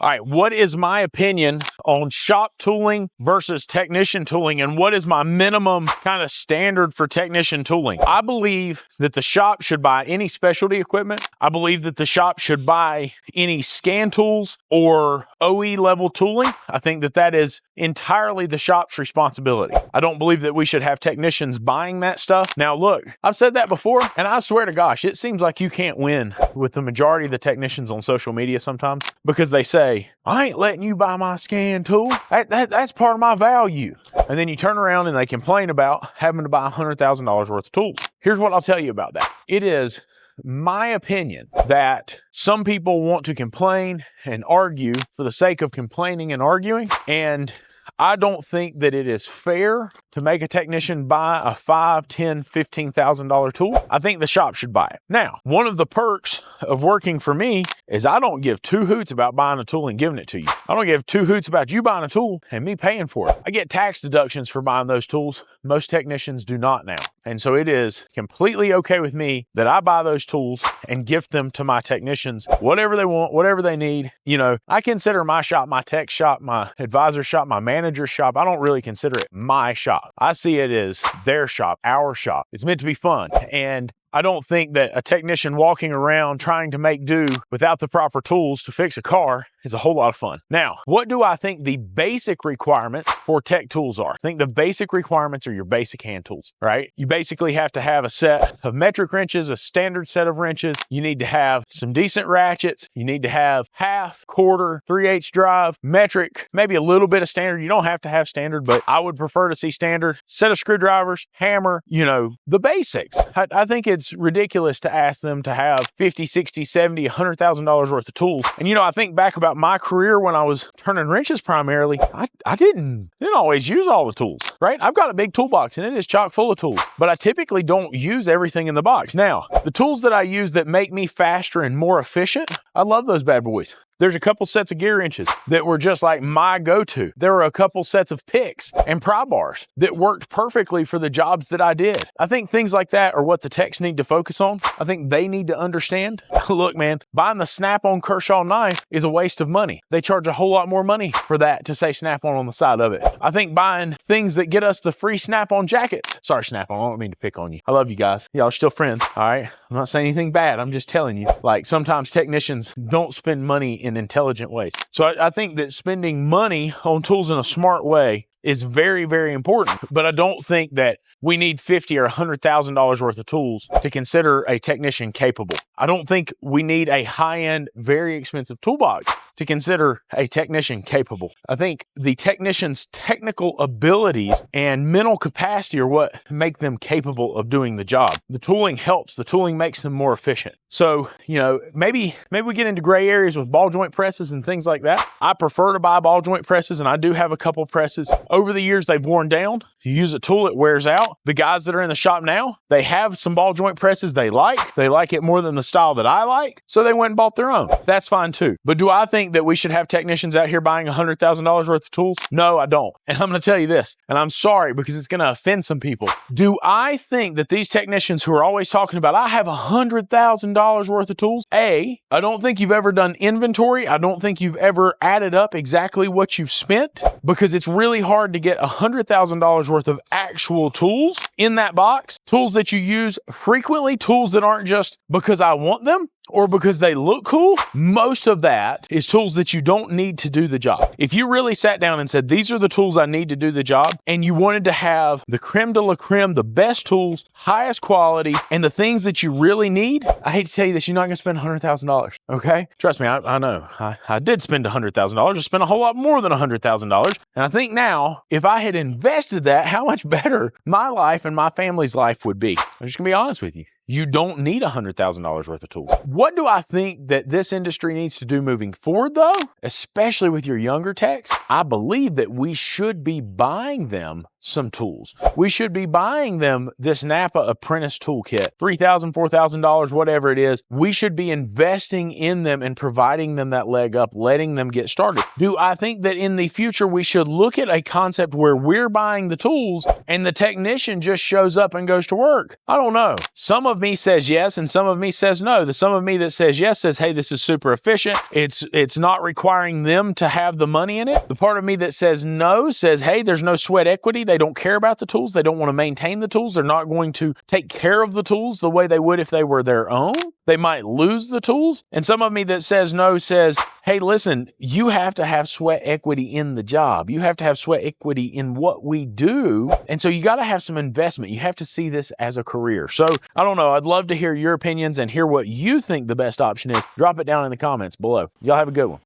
All right, what is my opinion on shop tooling versus technician tooling, and what is my minimum kind of standard for technician tooling? I believe that the shop should buy any specialty equipment. I believe that the shop should buy any scan tools or OE level tooling. I think that that is entirely the shop's responsibility. I don't believe that we should have technicians buying that stuff. Now look, I've said that before, and I swear to gosh, it seems like you can't win with the majority of the technicians on social media sometimes, because they say, I ain't letting you buy my scan tool. That's part of my value. And then you turn around and they complain about having to buy $100,000 worth of tools. Here's what I'll tell you about that. It is my opinion that some people want to complain and argue for the sake of complaining and arguing, and I don't think that it is fair to make a technician buy a $5,000, $10,000, $15,000 tool. I think the shop should buy it. Now, one of the perks of working for me is I don't give two hoots about buying a tool and giving it to you. I don't give two hoots about you buying a tool and me paying for it. I get tax deductions for buying those tools. Most technicians do not now. And so it is completely okay with me that I buy those tools and gift them to my technicians, whatever they want, whatever they need. You know, I consider my shop, my tech shop, my advisor shop, my manager shop. I don't really consider it my shop. I see it as their shop, our shop. It's meant to be fun. And I don't think that a technician walking around trying to make do without the proper tools to fix a car is a whole lot of fun. Now, what do I think the basic requirements for tech tools are? I think the basic requirements are your basic hand tools, right? You basically have to have a set of metric wrenches, a standard set of wrenches. You need to have some decent ratchets. You need to have half, quarter, 3/8 drive, metric, maybe a little bit of standard. You don't have to have standard, but I would prefer to see standard. Set of screwdrivers, hammer, you know, the basics. I think it's ridiculous to ask them to have $50, $60, $70, $100,000 worth of tools. And you know, I think back about my career when I was turning wrenches primarily, I didn't always use all the tools, right? I've got a big toolbox and it is chock full of tools, but I typically don't use everything in the box. Now, the tools that I use that make me faster and more efficient, I love those bad boys. There's a couple sets of gear wrenches that were just like my go-to. There were a couple sets of picks and pry bars that worked perfectly for the jobs that I did. I think things like that are what the techs need to focus on. I think they need to understand. Look, man, buying the Snap-on Kershaw knife is a waste of money. They charge a whole lot more money for that to say Snap-on on the side of it. I think buying things that get us the free Snap-on jackets. Sorry, Snap-on, I don't mean to pick on you. I love you guys. Y'all are still friends, all right? I'm not saying anything bad. I'm just telling you, like, sometimes technicians don't spend money in intelligent ways. So I think that spending money on tools in a smart way is very, very important. But I don't think that we need $50,000 or $100,000 worth of tools to consider a technician capable. I don't think we need a high-end, very expensive toolbox to consider a technician capable. I think the technician's technical abilities and mental capacity are what make them capable of doing the job. The tooling helps. The tooling makes them more efficient. So, you know, maybe we get into gray areas with ball joint presses and things like that. I prefer to buy ball joint presses, and I do have a couple presses. Over the years, they've worn down. You use a tool, it wears out. The guys that are in the shop now, they have some ball joint presses they like. They like it more than the style that I like, so they went and bought their own. That's fine too. But do I think that we should have technicians out here buying $100,000 worth of tools? No, I don't. And I'm going to tell you this, and I'm sorry because it's going to offend some people. Do I think that these technicians who are always talking about, I have $100,000 worth of tools? I don't think you've ever done inventory. I don't think you've ever added up exactly what you've spent, because it's really hard to get $100,000 worth of actual tools in that box. Tools that you use frequently, tools that aren't just because I want them or because they look cool. Most of that is tools that you don't need to do the job. If you really sat down and said, these are the tools I need to do the job, and you wanted to have the creme de la creme, the best tools, highest quality, and the things that you really need, I hate to tell you this, you're not going to spend $100,000, okay? Trust me, I know. I did spend $100,000. I spent a whole lot more than $100,000. And I think now, if I had invested that, how much better my life and my family's life would be. I'm just going to be honest with you. You don't need $100,000 worth of tools. What do I think that this industry needs to do moving forward though? Especially with your younger techs, I believe that we should be buying them some tools. We should be buying them this Napa Apprentice Toolkit, $3,000, $4,000, whatever it is. We should be investing in them and providing them that leg up, letting them get started. Do I think that in the future we should look at a concept where we're buying the tools and the technician just shows up and goes to work? I don't know. Some of me says yes and some of me says no. The some of me that says yes says, hey, this is super efficient. It's not requiring them to have the money in it. The part of me that says no says, hey, there's no sweat equity. They don't care about the tools. They don't want to maintain the tools. They're not going to take care of the tools the way they would if they were their own. They might lose the tools. And some of me that says no says, hey, listen, you have to have sweat equity in the job. You have to have sweat equity in what we do. And so you got to have some investment. You have to see this as a career. So I don't know. I'd love to hear your opinions and hear what you think the best option is. Drop it down in the comments below. Y'all have a good one.